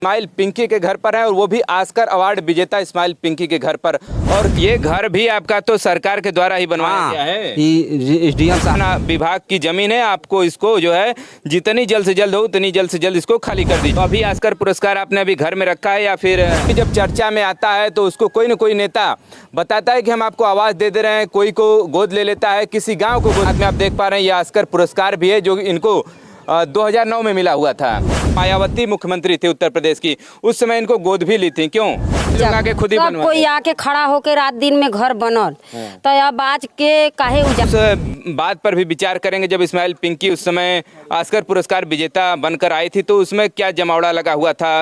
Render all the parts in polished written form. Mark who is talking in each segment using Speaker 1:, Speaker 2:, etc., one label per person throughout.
Speaker 1: इस्माइल पिंकी के घर पर है और वो भी ऑस्कर अवार्ड विजेता इस्माइल पिंकी के घर पर। और ये घर भी आपका तो सरकार के द्वारा ही बनवाया गया है।
Speaker 2: एसडीएम साहब
Speaker 1: विभाग की जमीन है, आपको इसको जो है जितनी जल्द से जल्द हो उतनी जल्द से जल्द इसको खाली कर दीजिए। तो अभी ऑस्कर पुरस्कार आपने अभी घर में रखा है या फिर जब चर्चा में आता है तो उसको कोई न कोई नेता बताता है कि हम आपको आवाज़ दे रहे हैं, कोई को गोद ले लेता है, किसी गाँव को गोद में। आप देख पा रहे हैं ये ऑस्कर पुरस्कार भी है जो इनको 2009 में मिला हुआ था। मायावती मुख्यमंत्री थी उत्तर प्रदेश की, उस समय इनको गोद भी ली थी। क्यों? आके खुद ही बनवा
Speaker 3: कोई आके खड़ा होके रात दिन में घर बनल तो अब आज के काहे
Speaker 1: उस बात पर भी विचार करेंगे। जब इस्माइल पिंकी उस समय ऑस्कर पुरस्कार विजेता बनकर आई थी तो उसमें क्या जमावड़ा लगा हुआ था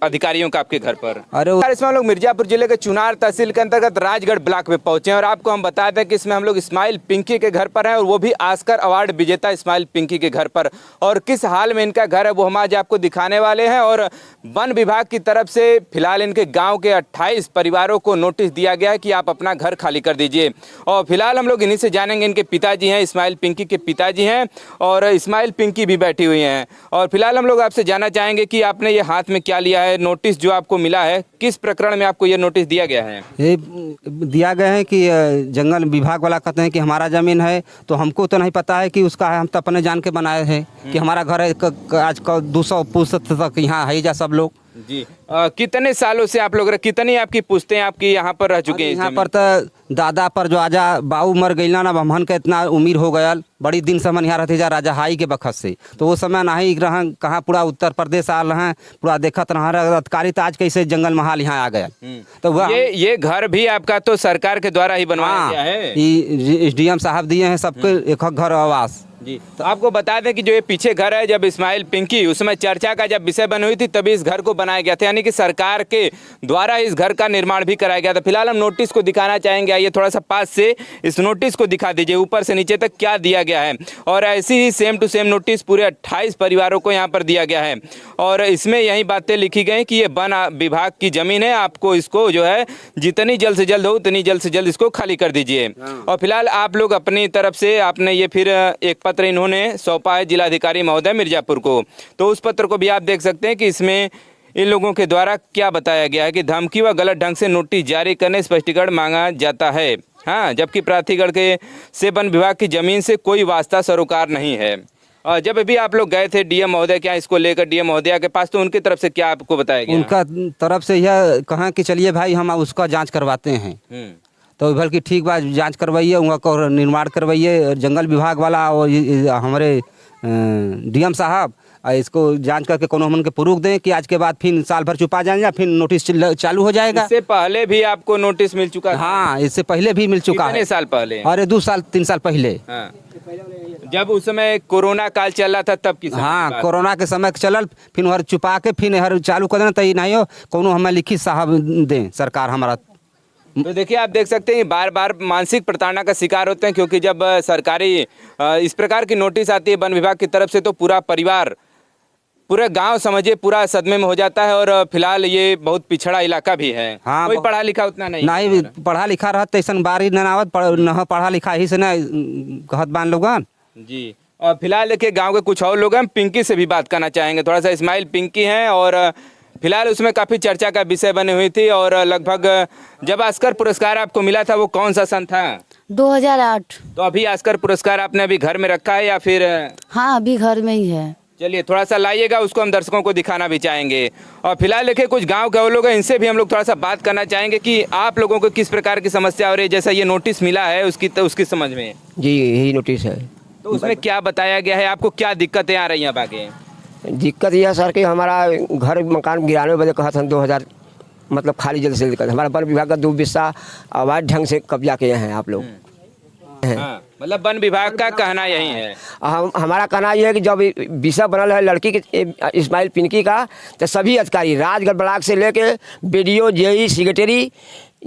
Speaker 1: अधिकारियों का आपके घर पर?
Speaker 2: अरे
Speaker 1: इसमें हम लोग मिर्जापुर जिले के चुनार तहसील के अंतर्गत राजगढ़ ब्लॉक में पहुंचे हैं और आपको हम बता दें कि इसमें हम लोग इस्माइल पिंकी के घर पर हैं और वो भी ऑस्कर अवार्ड विजेता इस्माइल पिंकी के घर पर। और किस हाल में इनका घर है वो हम आज आपको दिखाने वाले हैं। और वन विभाग की तरफ से फिलहाल इनके गाँव के 28 परिवारों को नोटिस दिया गया है कि आप अपना घर खाली कर दीजिए। और फिलहाल हम लोग इन्हीं से जानेंगे। इनके पिताजी हैं, इस्माइल पिंकी के पिताजी हैं और इस्माइल पिंकी भी बैठी हुई हैं। और फिलहाल हम लोग आपसे जानना चाहेंगे कि आपने ये हाथ में क्या लिया है? नोटिस जो आपको मिला है, किस प्रकरण में आपको ये नोटिस दिया गया है? ये
Speaker 2: दिया गया है कि जंगल विभाग वाला कहते हैं कि हमारा जमीन है, तो हमको तो नहीं पता है कि उसका है। हम तो अपने जान के बनाए हैं कि हमारा घर है। आज 200 पुश्त तक यहाँ है जा सब लोग
Speaker 1: जी। कितने सालों से आप लोग, कितनी आपकी पुश्तें आपकी यहाँ पर रह चुके हैं?
Speaker 2: यहाँ पर तो दादा पर जो आजा बाऊ मर गई ना, हमन के इतना उम्र हो गया, बड़ी दिन से हम यहाँ रहते जा राजा हाई के बखत से। तो वो समय नहीं रहा कहाँ, पूरा उत्तर प्रदेश आल हैं, पूरा देखत रहा अधिकारी। तो आज कैसे जंगल महाल यहाँ आ गया। तो वह
Speaker 1: ये घर भी आपका तो सरकार के द्वारा ही बनवाया गया है।
Speaker 2: एसडीएम साहब दिए हैं सबके एक घर आवास
Speaker 1: जी। तो आपको बता दें कि जो ये पीछे घर है, जब इस्माइल पिंकी उसमें चर्चा का जब विषय बनी हुई थी तभी इस घर को बनाया गया था, यानी कि सरकार के द्वारा इस घर का निर्माण भी कराया गया था। फिलहाल हम नोटिस को दिखाना चाहेंगे। आइए थोड़ा सा पास से इस नोटिस को दिखा दीजिए, ऊपर से नीचे तक क्या दिया गया है। और ऐसी ही सेम टू सेम नोटिस पूरे 28 परिवारों को यहाँ पर दिया गया है। और इसमें यही बातें लिखी गई कि ये वन विभाग की जमीन है, आपको इसको जो है जितनी जल्द से जल्द हो उतनी जल्द से जल्द इसको खाली कर दीजिए। और फिलहाल आप लोग अपनी तरफ से आपने ये फिर एक पत्र इन्होंने सौंपा है जिलाधिकारी महोदय मिर्जापुर को। तो उस पत्र को भी आप देख सकते हैं कि इसमें इन लोगों के द्वारा क्या बताया गया है कि धमकी व गलत ढंग से नोटिस जारी करने स्पष्टीकरण मांगा जाता है। हाँ, जबकि प्राधिकरण के से वन विभाग की जमीन से कोई वास्ता सरोकार नहीं है। और जब भी आप लोग गए थे डीएम महोदय क्या इसको लेकर डीएम महोदय के पास, तो उनकी तरफ से क्या आपको बताया गया?
Speaker 2: उनका तरफ से यह कहा कि चलिए भाई हम उसका जाँच करवाते हैं। तो बल्कि ठीक बात, जांच करवाइए, उनका निर्माण करवाइए। जंगल विभाग वाला और हमारे डीएम साहब इसको जांच करके कोनो हमन के प्रूफ दें कि आज के बाद फिर साल भर छुपा जाएंगे, फिर नोटिस चालू हो जाएगा।
Speaker 1: इससे पहले भी आपको नोटिस मिल चुका है?
Speaker 2: हाँ, इससे पहले भी मिल चुका है।
Speaker 1: कितने साल पहले?
Speaker 2: अरे 2 साल 3 साल पहले।
Speaker 1: हाँ। जब उस समय कोरोना काल चल रहा था तब की?
Speaker 2: हाँ, कोरोना के समय चलल, फिर हर छुपा के फिर हर चालू कर देना। तो नहीं हो कोनो हमें लिखित साहब दें सरकार हमारा।
Speaker 1: तो देखिए आप देख सकते हैं बार बार मानसिक प्रताड़ना का शिकार होते हैं, क्योंकि जब सरकारी इस प्रकार की नोटिस आती है वन विभाग की तरफ से तो पूरा परिवार, पूरा गांव समझिए पूरा सदमे में हो जाता है। और फिलहाल ये बहुत पिछड़ा इलाका भी है।
Speaker 2: हाँ,
Speaker 1: कोई पढ़ा लिखा उतना
Speaker 2: नहीं पढ़ा लिखा रहता ऐसा बारी ननावत न पढ़ा लिखा ही से न कहत बान लोगन जी।
Speaker 1: और फिलहाल देखिए गाँव के कुछ और लोग हैं, पिंकी से भी बात करना चाहेंगे थोड़ा सा। इस्माइल पिंकी हैं और फिलहाल उसमें काफ़ी चर्चा का विषय बनी हुई थी। और लगभग जब ऑस्कर पुरस्कार आपको मिला था वो कौन सा सन था?
Speaker 3: 2008।
Speaker 1: तो अभी ऑस्कर पुरस्कार आपने अभी घर में रखा है या फिर?
Speaker 3: हाँ, अभी घर में ही है।
Speaker 1: चलिए थोड़ा सा लाइएगा, उसको हम दर्शकों को दिखाना भी चाहेंगे। और फिलहाल देखिए कुछ गांव के वो लोग हैं, इनसे भी हम लोग थोड़ा सा बात करना चाहेंगे कि आप लोगों को किस प्रकार की समस्या हो रही है। जैसा ये नोटिस मिला है उसकी समझ में?
Speaker 2: जी यही नोटिस है।
Speaker 1: तो उसमें क्या बताया गया है, आपको क्या दिक्कतें आ रही हैं? बाकी
Speaker 4: दिक्कत यह सर कि हमारा घर मकान गिराने बजे कहा था 2000 मतलब खाली जल्द से जल्द कर। हमारा वन विभाग का 2 बिस्सा अवैध ढंग से कब्जा किए हैं आप लोग।
Speaker 1: हाँ, मतलब वन विभाग का कहना यही है।
Speaker 4: हमारा कहना यह है कि जब विषय बनल है लड़की के इस्माइल पिंकी का, तो सभी अधिकारी राजगढ़ ब्लॉक से लेके बीडीओ जेई सेक्रेटरी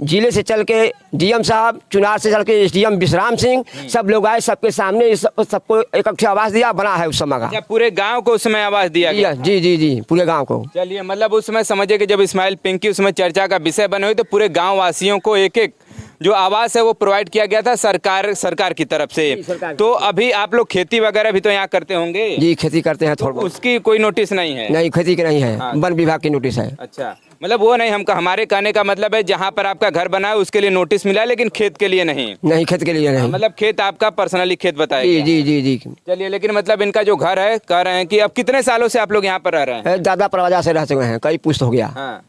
Speaker 4: जिले से चल के डीएम साहब, चुनार से चल के एसडीएम विश्राम सिंह, सब लोग आए, सबके सामने सबको एक अक्षर आवास दिया बना है उस समय का।
Speaker 1: पूरे गांव को उस समय आवास दिया गया?
Speaker 4: जी जी जी, पूरे गांव को।
Speaker 1: चलिए मतलब उस समय समझिए कि जब इस्माइल पिंकी उसमें चर्चा का विषय बने हुए तो पूरे गाँव वासियों को एक एक जो आवास है वो प्रोवाइड किया गया था सरकार की तरफ से। तो अभी आप लोग खेती वगैरह भी तो यहाँ करते होंगे?
Speaker 4: जी खेती करते हैं थोड़ा बहुत।
Speaker 1: उसकी कोई नोटिस नहीं है?
Speaker 4: नहीं खेती की नहीं है,
Speaker 1: हाँ।
Speaker 4: वन विभाग की नोटिस है।
Speaker 1: अच्छा, मतलब वो नहीं, हमारे कहने का मतलब है जहाँ पर आपका घर बना है उसके लिए नोटिस मिला है, लेकिन खेत के लिए नहीं।
Speaker 4: नहीं खेत के लिए नहीं।
Speaker 1: मतलब खेत आपका पर्सनली खेत बताया
Speaker 4: जी
Speaker 1: गया।
Speaker 4: जी जी जी।
Speaker 1: चलिए, लेकिन मतलब इनका जो घर है कह रहे हैं कि अब कितने सालों से आप लोग यहाँ पर रह रहे हैं?
Speaker 4: दादा परवाजा से रह चुके हैं, कई पुश्त हो गया।
Speaker 1: हाँ,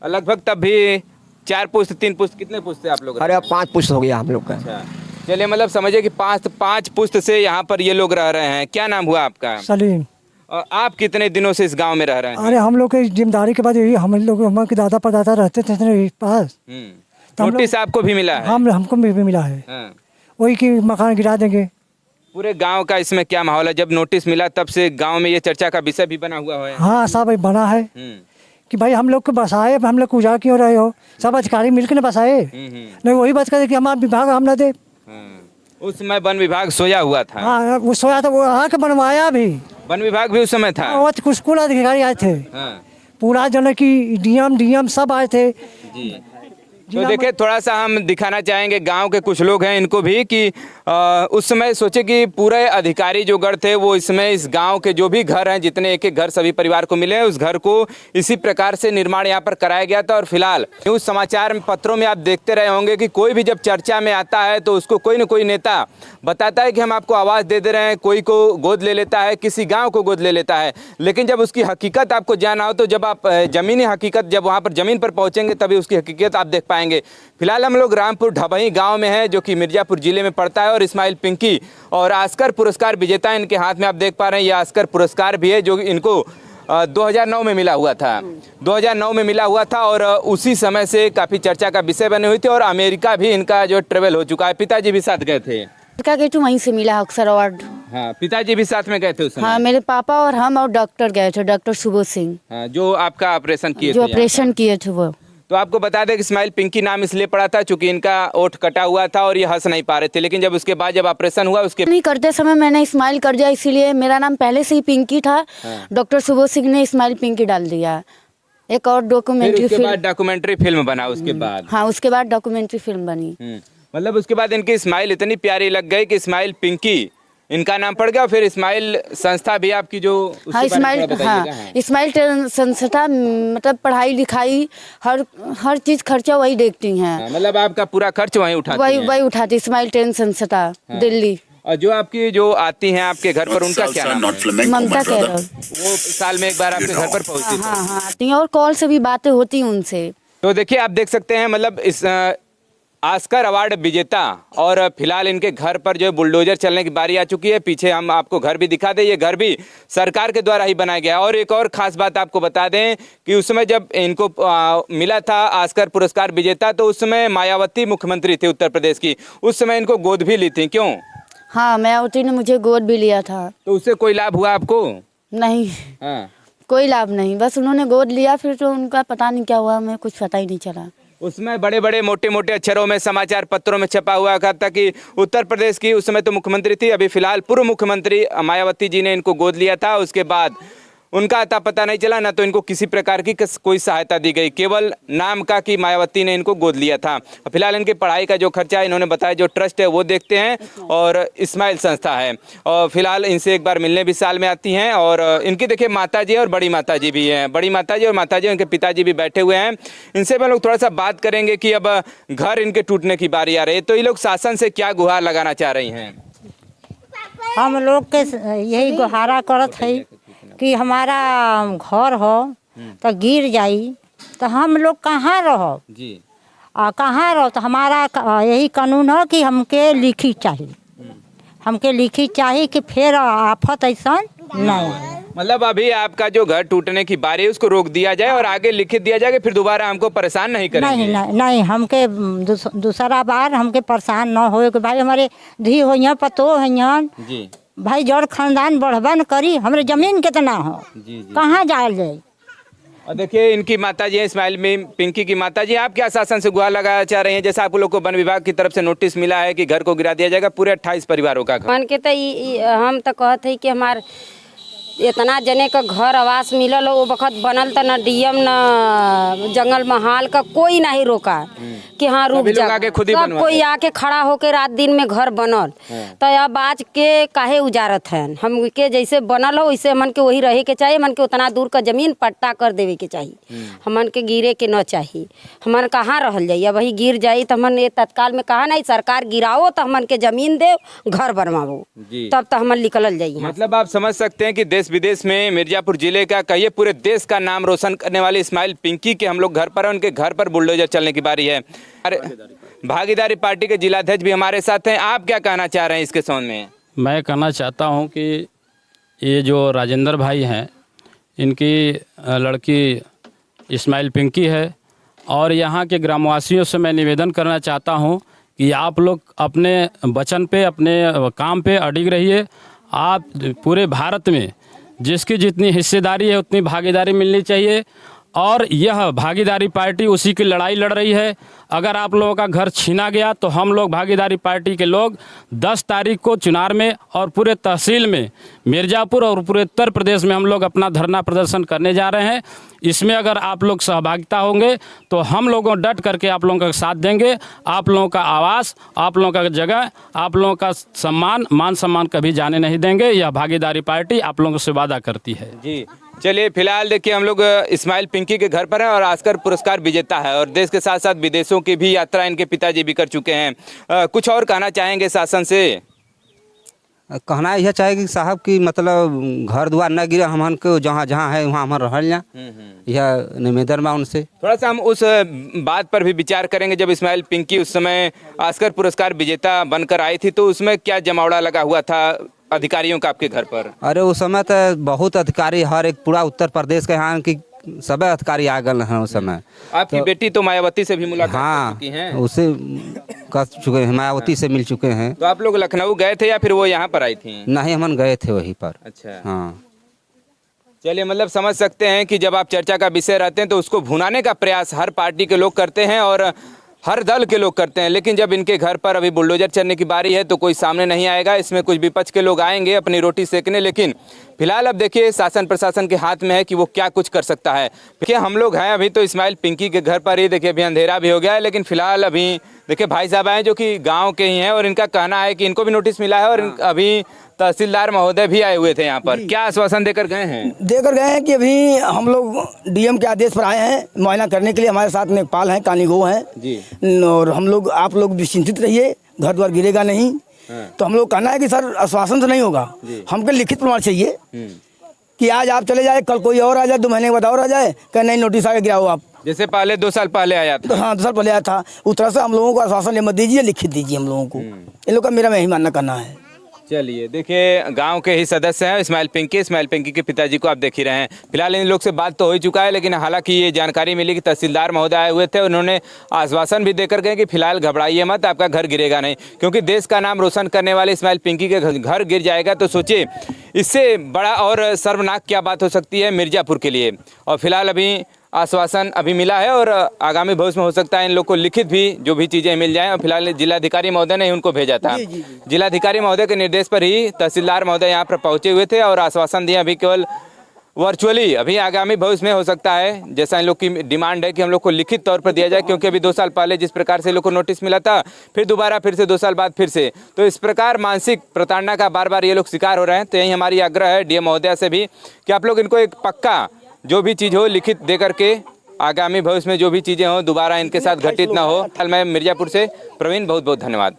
Speaker 1: लगभग तब भी 4 पुश्त 3 पुश्त, कितने पुश्त से आप लोग?
Speaker 4: अरे 5 पुश्त हो गया हम लोग का।
Speaker 1: अच्छा, चलिए, मतलब समझिए कि 5 पुश्त से यहाँ पर ये लोग रह रहे हैं। क्या नाम हुआ आपका?
Speaker 5: सलीम।
Speaker 1: और आप कितने दिनों से इस गांव में रह रहे हैं?
Speaker 5: अरे हम लोग की जिम्मेदारी के बाद यही हम लोग हमारे दादा परदादा रहते थे इस पास। तो हम
Speaker 1: नोटिस आपको भी मिला है?
Speaker 5: हमको भी मिला है।
Speaker 1: हाँ।
Speaker 5: वही कि मकान गिरा देंगे।
Speaker 1: पूरे गांव का इसमें क्या माहौल है? जब नोटिस मिला तब से गांव में ये चर्चा का विषय भी बना हुआ है।
Speaker 5: हाँ सब बना है कि भाई हम लोग को बसाए, हम लोग को उजाड़ क्यों रहे हो? सब अधिकारी मिलकर न बसाए। नहीं वही बात करे कि हमारा विभाग हम न दे।
Speaker 1: उस समय वन विभाग सोया हुआ था।
Speaker 5: हाँ वो सोया था, वो आके बनवाया भी।
Speaker 1: वन विभाग भी उस समय था।
Speaker 5: वो कुछ स्कूल अधिकारी आए थे।
Speaker 1: हाँ।
Speaker 5: पूरा जन की डीएम सब आए थे।
Speaker 1: जी। तो देखिए, थोड़ा सा हम दिखाना चाहेंगे, गांव के कुछ लोग हैं इनको भी कि उस समय सोचे कि पूरे अधिकारी जो गण थे वो इसमें इस गांव के जो भी घर हैं, जितने एक एक घर सभी परिवार को मिले हैं, उस घर को इसी प्रकार से निर्माण यहाँ पर कराया गया था। और फिलहाल न्यूज़ समाचार पत्रों में आप देखते रहे होंगे कि कोई भी जब चर्चा में आता है तो उसको कोई न कोई नेता बताता है कि हम आपको आवाज़ दे दे रहे हैं, कोई को गोद ले लेता है, किसी गाँव को गोद ले लेता है। लेकिन जब उसकी हकीकत आपको जाना हो तो जब आप ज़मीनी हकीकत, जब वहाँ पर ज़मीन पर पहुँचेंगे तभी उसकी हकीकत आप देख पाएंगे। फिलहाल हम लोग रामपुर ढबही गांव में हैं, जो कि मिर्जापुर जिले में पड़ता है। और इस्माइल पिंकी और ऑस्कर पुरस्कार विजेता इनके हाथ में आप देख पा रहे हैं, ये ऑस्कर पुरस्कार भी है जो इनको 2009 में मिला हुआ था। 2009 में मिला हुआ था और उसी समय से काफ़ी चर्चा का विषय बनी हुई थी। और अमेरिका भी इनका जो ट्रेवल हो चुका है। पिताजी भी साथ गए थे?
Speaker 6: गए थे, वहीं से मिला अक्सर अवार्ड।
Speaker 1: हाँ, पिताजी भी साथ में गए थे उस समय?
Speaker 6: हाँ, मेरे पापा और हम और डॉक्टर गए थे, डॉक्टर सुबोध सिंह।
Speaker 1: हाँ, जो आपका ऑपरेशन किए थे?
Speaker 6: जो ऑपरेशन किए थे वो।
Speaker 1: तो आपको बता दें कि इस्माइल पिंकी नाम इसलिए पड़ा था क्योंकि इनका ओठ कटा हुआ था और ये हंस नहीं पा रहे थे। लेकिन जब उसके बाद जब ऑपरेशन हुआ उसके
Speaker 6: नहीं करते समय मैंने इस्माइल कर दिया, इसीलिए मेरा नाम पहले से ही पिंकी था। डॉक्टर सुबोध सिंह ने इस्माइल पिंकी डाल दिया। एक और डॉक्यूमेंट्री फिल्म,
Speaker 1: डॉक्यूमेंट्री फिल्म बना उसके बाद।
Speaker 6: हाँ, उसके बाद डॉक्यूमेंट्री फिल्म बनी।
Speaker 1: मतलब उसके बाद इनकी इस्माइल इतनी प्यारी लग गई कि इस्माइल पिंकी इनका नाम पड़ गया। फिर इस्माइल संस्था भी आपकी जो
Speaker 6: हाँ इस्माइल, हाँ इस्माइल संस्था मतलब पढ़ाई लिखाई हर चीज खर्चा वही देखती हैं।
Speaker 1: मतलब आपका पूरा खर्च वही उठाती हैं?
Speaker 6: वही उठाती इस्माइल ट्रेन संस्था दिल्ली।
Speaker 1: और जो आपकी जो आती हैं आपके घर पर, उनका क्या नाम है?
Speaker 6: ममता कैरल।
Speaker 1: वो साल में एक बार आपके घर पर पहुंचती?
Speaker 6: हाँ आती हैं और कॉल से भी बातें होती हैं उनसे।
Speaker 1: तो देखिए, आप देख सकते हैं, मतलब इस ऑस्कर अवार्ड विजेता और फिलहाल इनके घर पर जो है बुलडोजर चलने की बारी आ चुकी है। पीछे हम आपको घर भी दिखा दें, ये घर भी सरकार के द्वारा ही बनाया गया है। और एक और ख़ास बात आपको बता दें कि उस समय जब इनको मिला था ऑस्कर पुरस्कार विजेता, तो उस समय मायावती मुख्यमंत्री थी उत्तर प्रदेश की। उस समय इनको गोद भी ली थी, क्यों?
Speaker 6: हाँ, मायावती ने मुझे गोद भी लिया था।
Speaker 1: तो उससे कोई लाभ हुआ आपको?
Speaker 6: नहीं।
Speaker 1: हाँ,
Speaker 6: कोई लाभ नहीं, बस उन्होंने गोद लिया, फिर तो उनका पता नहीं क्या हुआ, हमें कुछ पता ही नहीं चला।
Speaker 1: उसमें बड़े बड़े मोटे मोटे अक्षरों में समाचार पत्रों में छपा हुआ था कि उत्तर प्रदेश की उस समय तो मुख्यमंत्री थी, अभी फिलहाल पूर्व मुख्यमंत्री मायावती जी ने इनको गोद लिया था। उसके बाद उनका अता पता नहीं चला, ना तो इनको किसी प्रकार की कोई सहायता दी गई, केवल नाम का कि मायावती ने इनको गोद लिया था। फिलहाल इनके पढ़ाई का जो खर्चा इन्होंने बताया, जो ट्रस्ट है वो देखते हैं और इस्माइल संस्था है। और फिलहाल इनसे एक बार मिलने भी साल में आती हैं। और इनकी देखिए माताजी और बड़ी माताजी भी हैं, बड़ी माताजी और माताजी, उनके पिताजी भी बैठे हुए हैं। इनसे हम लोग थोड़ा सा बात करेंगे कि अब घर इनके टूटने की बारी आ रही है, तो ये लोग शासन से क्या गुहार लगाना चाह रही हैं?
Speaker 7: हम लोग के यही गुहारा करत है कि हमारा घर हो तो गिर जाई तो हम लोग कहाँ रहो
Speaker 1: जी,
Speaker 7: कहाँ रहो। तो हमारा यही कानून है कि हमके लिखी चाहिए, हमके लिखी चाहिए कि फिर आफत ऐसा नहीं।
Speaker 1: मतलब अभी आपका जो घर टूटने की बारी है उसको रोक दिया जाए और आगे लिखित दिया जाए कि फिर दोबारा हमको परेशान नहीं करेंगे?
Speaker 7: नहीं, हमके दूसरा बार हमके परेशान न हो कि भाई हमारे धी हो पतो है
Speaker 1: जी,
Speaker 7: भाई जड़ खानदान बढ़बा न करी, हमारे जमीन कितना हो, कहाँ जायल जाए।
Speaker 1: और देखिए इनकी माताजी है इस्माइल में पिंकी की माताजी, आप क्या शासन से गुहार लगाना चाह रहे हैं? जैसा आप लोग को वन विभाग की तरफ से नोटिस मिला है कि घर को गिरा दिया जाएगा, पूरे 28 परिवारों का घर।
Speaker 3: मान के तो हम तो कहते हैं कि हमार इतना जने का घर आवास मिलल हो वो वक्त बनल त न डीएम न जंगल महाल का कोई नहीं रोका कि हाँ रुक
Speaker 1: सभी लोग
Speaker 3: जा।
Speaker 1: आके खुद ही
Speaker 3: सब
Speaker 1: बनवा
Speaker 3: कोई
Speaker 1: दिया।
Speaker 3: आके खड़ा होके रात दिन में घर बनल तो अब आज के काहे उजारत है। हम के जैसे बनल हो वैसे हमन के वही रहे के चाहिए। हमन के उतना दूर का जमीन पट्टा कर देवे के चाहिए। हमन के गिरे के न चाहिए। हमन कहाँ रहल जाइए वही गिर जाई तो हमन ये तत्काल में कहा नहीं सरकार गिराओ तो हमन के जमीन दे घर बनवाओ
Speaker 1: जी।
Speaker 3: तब तो हमन निकलल जाइए।
Speaker 1: मतलब आप समझ सकते हैं कि देश विदेश में मिर्जापुर जिले का कहिए पूरे देश का नाम रोशन करने वाले इस्माइल पिंकी के हम लोग घर पर हैं। उनके घर पर बुलडोजर चलने की बारी है। अरे भागीदारी पार्टी के जिलाध्यक्ष भी हमारे साथ हैं। आप क्या कहना चाह रहे हैं इसके संबंध में?
Speaker 8: मैं कहना चाहता हूं कि ये जो राजेंद्र भाई हैं इनकी लड़की इस्माइल पिंकी है और यहाँ के ग्रामवासियों से मैं निवेदन करना चाहता हूं कि आप लोग अपने वचन पे अपने काम पे अडिग रहिए। आप पूरे भारत में जिसकी जितनी हिस्सेदारी है उतनी भागीदारी मिलनी चाहिए और यह भागीदारी पार्टी उसी की लड़ाई लड़ रही है। अगर आप लोगों का घर छीना गया तो हम लोग भागीदारी पार्टी के लोग 10 तारीख को चुनार में और पूरे तहसील में मिर्ज़ापुर और पूरे उत्तर प्रदेश में हम लोग अपना धरना प्रदर्शन करने जा रहे हैं। इसमें अगर आप लोग सहभागिता होंगे तो हम लोगों डट करके आप लोगों का साथ देंगे। आप लोगों का आवास, आप लोगों का जगह, आप लोगों का सम्मान, मान सम्मान कभी जाने नहीं देंगे। यह भागीदारी पार्टी आप लोगों से वादा करती है।
Speaker 1: जी चलिए, फिलहाल देखिए हम लोग इस्माइल पिंकी के घर पर हैं और ऑस्कर पुरस्कार विजेता है और देश के साथ साथ विदेशों की भी यात्रा इनके पिताजी भी कर चुके हैं। कुछ और कहना चाहेंगे शासन से?
Speaker 2: कहना यह चाहे कि साहब की मतलब घर द्वार न गिरे हमन को जहाँ जहाँ है वहाँ हम रहल जा। यह निवेदन बा उनसे।
Speaker 1: थोड़ा सा हम उस बात पर भी विचार करेंगे जब इस्माइल पिंकी उस समय ऑस्कर पुरस्कार विजेता बनकर आई थी तो उसमें क्या जमावड़ा लगा हुआ था अधिकारियों का आपके घर पर?
Speaker 2: अरे उस समय तो बहुत अधिकारी हर एक पूरा उत्तर प्रदेश के यहाँ की सब अधिकारी आ गए हैं उस समय।
Speaker 1: आपकी बेटी तो मायावती से भी मुलाकात कर चुकी हैं?
Speaker 2: उससे कर चुके हैं, मायावती से मिल चुके हैं।
Speaker 1: तो आप लोग लखनऊ गए थे या फिर वो यहाँ पर आई थी?
Speaker 2: नहीं, हम गए थे वहीं पर।
Speaker 1: अच्छा
Speaker 2: हाँ,
Speaker 1: चलिए, मतलब समझ सकते हैं कि जब आप चर्चा का विषय रहते हैं तो उसको भुनाने का प्रयास हर पार्टी के लोग करते हैं और हर दल के लोग करते हैं, लेकिन जब इनके घर पर अभी बुलडोजर चलने की बारी है तो कोई सामने नहीं आएगा। इसमें कुछ विपक्ष के लोग आएंगे अपनी रोटी सेकने, लेकिन फिलहाल अब देखिए शासन प्रशासन के हाथ में है कि वो क्या कुछ कर सकता है। देखिए हम लोग हैं अभी तो इस्माइल पिंकी के घर पर ही। देखिए अभी अंधेरा भी हो गया है, लेकिन फिलहाल अभी देखिए भाई साहब आए जो कि गाँव के ही हैं और इनका कहना है कि इनको भी नोटिस मिला है और अभी तहसीलदार महोदय भी आए हुए थे यहाँ पर। क्या आश्वासन देकर गए हैं?
Speaker 9: देकर गए हैं कि अभी हम लोग डीएम के आदेश पर आए हैं मुआयना करने के लिए। हमारे साथ में पाल हैं, कानीगो हैं
Speaker 1: जी।
Speaker 9: और हम लोग, आप लोग भी चिंतित रहिए, घर द्वार गिरेगा नहीं। तो हम लोग कहना है कि सर आश्वासन से नहीं होगा, हमको लिखित प्रमाण चाहिए कि आज आप चले जाए, कल कोई और आ जाए, 2 महीने के बाद और आ जाए, कहीं नहीं नोटिस आगे गिराओ आप।
Speaker 1: जैसे पहले 2 साल पहले आया था।
Speaker 9: तो हाँ, 2 साल पहले आया था। उस तरह से हम लोगों को आश्वासन मत दीजिए, लिखित दीजिए हम लोगों को। इन लोग का मेरा यही मानना करना है।
Speaker 1: चलिए, देखिए गांव के ही सदस्य हैं इस्माइल पिंकी के पिताजी को आप देख ही रहे हैं। फिलहाल इन लोग से बात तो हो ही चुका है, लेकिन हालांकि ये जानकारी मिली कि तहसीलदार महोदय आए हुए थे। उन्होंने आश्वासन भी देकर गए कि फिलहाल घबराइए मत, आपका घर गिरेगा नहीं, क्योंकि देश का नाम रोशन करने वाले इस्माइल पिंकी के घर गिर जाएगा तो सोचिए इससे बड़ा और शर्मनाक क्या बात हो सकती है मिर्ज़ापुर के लिए। और फिलहाल अभी आश्वासन अभी मिला है और आगामी भविष्य में हो सकता है इन लोग को लिखित भी जो भी चीज़ें मिल जाएं। और फिलहाल जिलाधिकारी महोदय ने उनको भेजा था। जिलाधिकारी महोदय के निर्देश पर ही तहसीलदार महोदय यहाँ पर पहुँचे हुए थे और आश्वासन दिए अभी केवल वर्चुअली। अभी आगामी भविष्य में हो सकता है, जैसा इन लोग की डिमांड है कि हम लोग को लिखित तौर पर दिया जाए, क्योंकि अभी 2 साल पहले जिस प्रकार से लोग को नोटिस मिला था, फिर दोबारा फिर से 2 साल बाद फिर से, तो इस प्रकार मानसिक प्रताड़ना का बार बार ये लोग शिकार हो रहे हैं। तो यही हमारी आग्रह है डीएम महोदय से भी कि आप लोग इनको एक पक्का जो भी चीज़ हो लिखित दे करके आगामी भविष्य में जो भी चीज़ें हो दोबारा इनके साथ घटित ना हो। मैं मिर्ज़ापुर से प्रवीण, बहुत बहुत धन्यवाद।